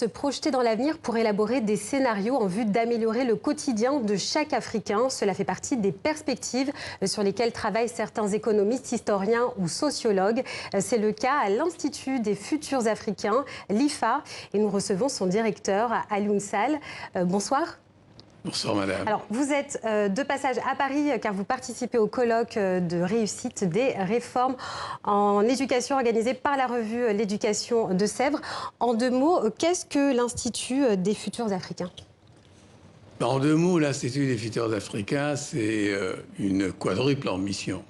se projeter dans l'avenir pour élaborer des scénarios en vue d'améliorer le quotidien de chaque Africain. Cela fait partie des perspectives sur lesquelles travaillent certains économistes, historiens ou sociologues. C'est le cas à l'Institut des futurs Africains, l'IFA, et nous recevons son directeur, Alioune Sall. Bonsoir. Bonsoir madame. Alors, vous êtes de passage à Paris car vous participez au colloque de réussite des réformes en éducation organisé par la revue L'éducation de Sèvres. En deux mots, qu'est-ce que l'Institut des futurs Africains? En deux mots, l'Institut des futurs Africains, c'est une quadruple ambition.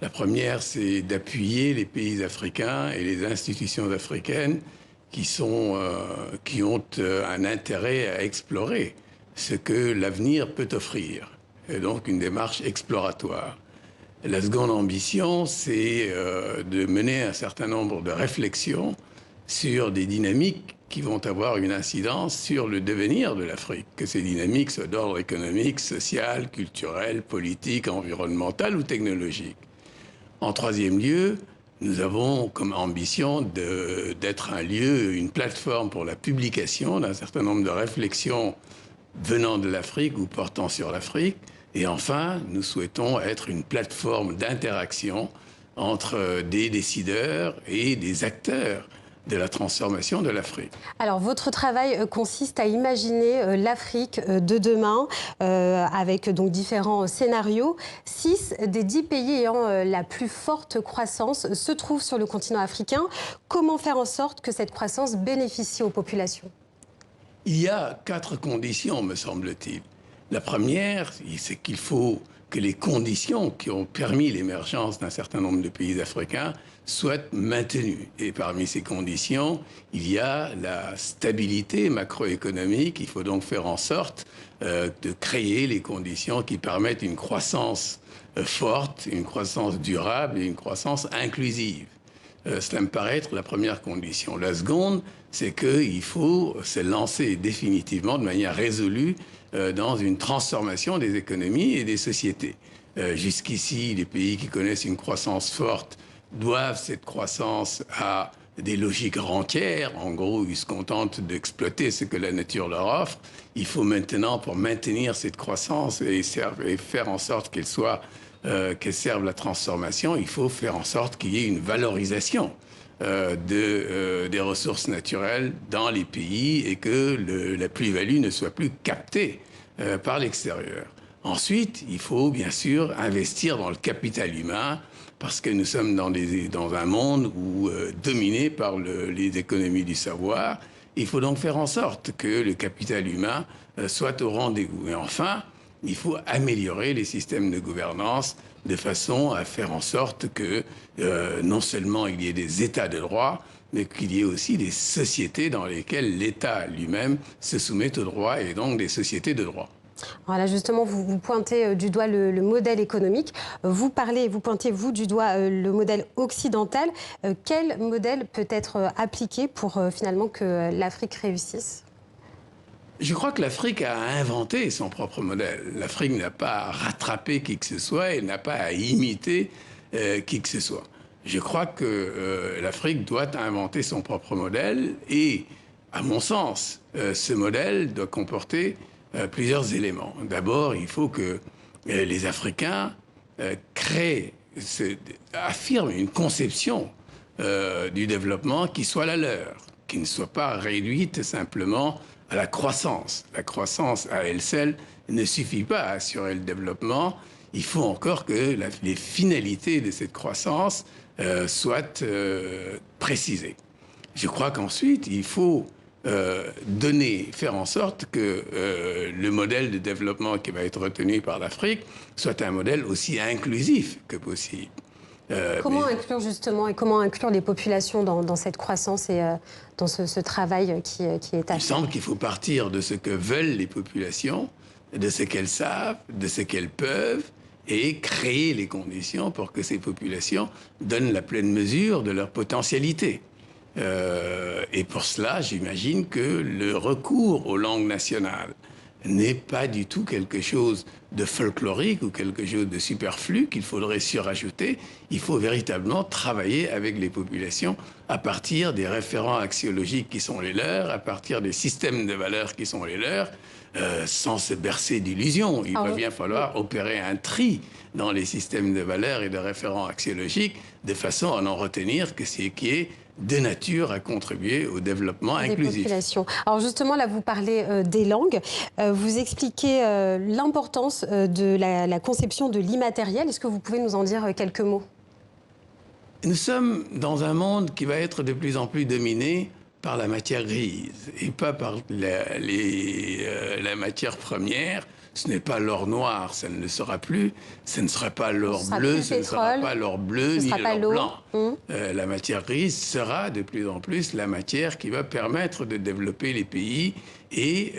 La première, c'est d'appuyer les pays africains et les institutions africaines qui ont un intérêt à explorer ce que l'avenir peut offrir, et donc une démarche exploratoire. La seconde ambition, c'est de mener un certain nombre de réflexions sur des dynamiques qui vont avoir une incidence sur le devenir de l'Afrique, que ces dynamiques soient d'ordre économique, social, culturel, politique, environnemental ou technologique. En troisième lieu, nous avons comme ambition d'être un lieu, une plateforme pour la publication d'un certain nombre de réflexions venant de l'Afrique ou portant sur l'Afrique. Et enfin, nous souhaitons être une plateforme d'interaction entre des décideurs et des acteurs de la transformation de l'Afrique. Alors, votre travail consiste à imaginer l'Afrique de demain avec donc différents scénarios. 6 des 10 pays ayant la plus forte croissance se trouvent sur le continent africain. Comment faire en sorte que cette croissance bénéficie aux populations ? Il y a 4 conditions, me semble-t-il. La première, c'est qu'il faut que les conditions qui ont permis l'émergence d'un certain nombre de pays africains soient maintenues. Et parmi ces conditions, il y a la stabilité macroéconomique. Il faut donc faire en sorte de créer les conditions qui permettent une croissance forte, une croissance durable et une croissance inclusive. Cela me paraît être la première condition. La seconde, c'est qu'il faut se lancer définitivement, de manière résolue, dans une transformation des économies et des sociétés. Jusqu'ici, les pays qui connaissent une croissance forte doivent cette croissance à des logiques rentières. En gros, ils se contentent d'exploiter ce que la nature leur offre. Il faut maintenant, pour maintenir cette croissance et faire en sorte qu'elle serve la transformation, il faut faire en sorte qu'il y ait une valorisation des ressources naturelles dans les pays et que la plus-value ne soit plus captée par l'extérieur. Ensuite, il faut bien sûr investir dans le capital humain parce que nous sommes dans un monde dominé par les économies du savoir. Il faut donc faire en sorte que le capital humain soit au rendez-vous. Et enfin, il faut améliorer les systèmes de gouvernance de façon à faire en sorte que non seulement il y ait des États de droit, mais qu'il y ait aussi des sociétés dans lesquelles l'État lui-même se soumet au droit et donc des sociétés de droit. Voilà, justement, vous pointez du doigt le modèle économique. Vous pointez du doigt le modèle occidental. Quel modèle peut être appliqué pour finalement que l'Afrique réussisse ? Je crois que l'Afrique a inventé son propre modèle. L'Afrique n'a pas à rattraper qui que ce soit, elle n'a pas à imiter qui que ce soit. Je crois que l'Afrique doit inventer son propre modèle et, à mon sens, ce modèle doit comporter plusieurs éléments. D'abord, il faut que les Africains affirment une conception du développement qui soit la leur, qui ne soit pas réduite simplement à la croissance. La croissance à elle seule ne suffit pas à assurer le développement. Il faut encore que les finalités de cette croissance soient précisées. Je crois qu'ensuite, il faut faire en sorte que le modèle de développement qui va être retenu par l'Afrique soit un modèle aussi inclusif que possible. Comment inclure justement et comment inclure les populations dans cette croissance et dans ce travail qui est à faire? Il me semble qu'il faut partir de ce que veulent les populations, de ce qu'elles savent, de ce qu'elles peuvent, et créer les conditions pour que ces populations donnent la pleine mesure de leur potentialité. Et pour cela, j'imagine que le recours aux langues nationales, n'est pas du tout quelque chose de folklorique ou quelque chose de superflu qu'il faudrait surajouter. Il faut véritablement travailler avec les populations à partir des référents axiologiques qui sont les leurs, à partir des systèmes de valeurs qui sont les leurs, sans se bercer d'illusions. Il va bien falloir opérer un tri dans les systèmes de valeurs et de référents axiologiques de façon à n'en retenir que ce qui est de nature à contribuer au développement inclusif. Populations. Alors justement, là, vous parlez des langues. Vous expliquez l'importance de la conception de l'immatériel. Est-ce que vous pouvez nous en dire quelques mots? Nous sommes dans un monde qui va être de plus en plus dominé par la matière grise et pas par la matière première. Ce n'est pas l'or noir, ça ne le sera plus. Ce ne sera pas l'or bleu, ce ne sera pas l'or bleu ni l'or blanc. La matière grise sera de plus en plus la matière qui va permettre de développer les pays. Et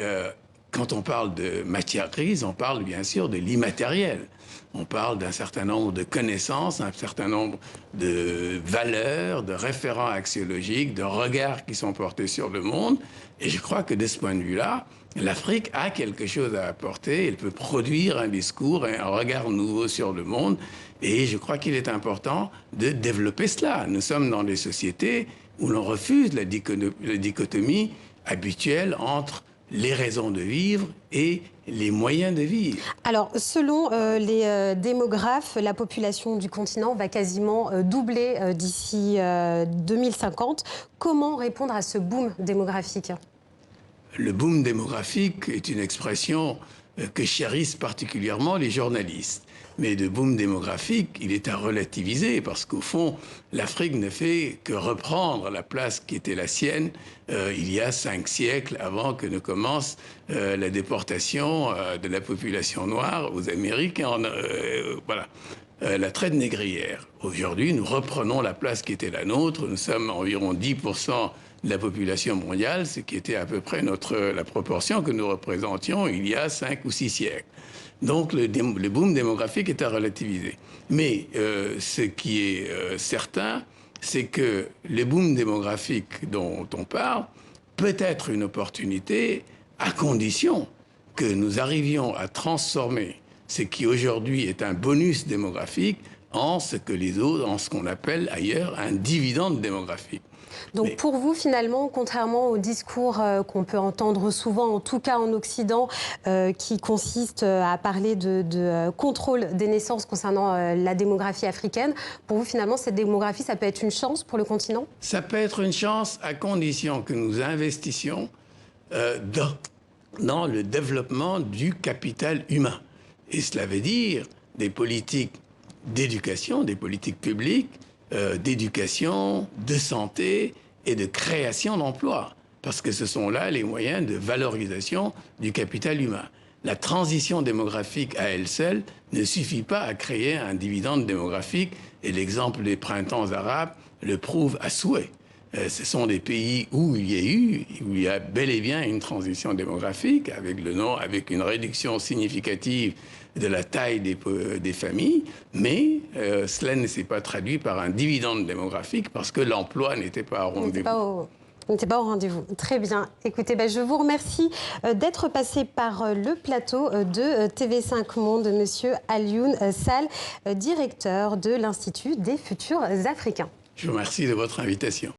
quand on parle de matière grise, on parle bien sûr de l'immatériel. On parle d'un certain nombre de connaissances, un certain nombre de valeurs, de référents axiologiques, de regards qui sont portés sur le monde. Et je crois que de ce point de vue-là, l'Afrique a quelque chose à apporter. Elle peut produire un discours, un regard nouveau sur le monde. Et je crois qu'il est important de développer cela. Nous sommes dans des sociétés où l'on refuse la dichotomie habituelle entre les raisons de vivre et les moyens de vivre. Alors, selon les démographes, la population du continent va quasiment doubler d'ici 2050. Comment répondre à ce boom démographique ? Le boom démographique est une expression que chérissent particulièrement les journalistes. Mais de boom démographique, il est à relativiser parce qu'au fond, l'Afrique ne fait que reprendre la place qui était la sienne il y a 5 siècles avant que ne commence la déportation de la population noire aux Amériques. Voilà. La traite négrière. Aujourd'hui, nous reprenons la place qui était la nôtre. Nous sommes environ 10% de la population mondiale, ce qui était à peu près la proportion que nous représentions il y a 5 ou 6 siècles. Donc le boom démographique est à relativiser. Mais ce qui est certain, c'est que le boom démographique dont on parle peut être une opportunité à condition que nous arrivions à transformer ce qui aujourd'hui est un bonus démographique en ce qu'on appelle ailleurs un dividende démographique. Donc pour vous, finalement, contrairement au discours qu'on peut entendre souvent, en tout cas en Occident, qui consiste à parler de contrôle des naissances concernant la démographie africaine, pour vous, finalement, cette démographie, ça peut être une chance pour le continent? Ça peut être une chance à condition que nous investissions dans le développement du capital humain. Et cela veut dire des politiques d'éducation, des politiques publiques, d'éducation, de santé et de création d'emplois. Parce que ce sont là les moyens de valorisation du capital humain. La transition démographique à elle seule ne suffit pas à créer un dividende démographique. Et l'exemple des printemps arabes le prouve à souhait. Ce sont des pays où il y a bel et bien une transition démographique avec une réduction significative de la taille des familles, mais cela ne s'est pas traduit par un dividende démographique parce que l'emploi n'était pas au rendez-vous. N'était pas au rendez-vous. Très bien. Écoutez, je vous remercie d'être passé par le plateau de TV5 Monde, Monsieur Alioune Sall, directeur de l'Institut des futurs Africains. Je vous remercie de votre invitation.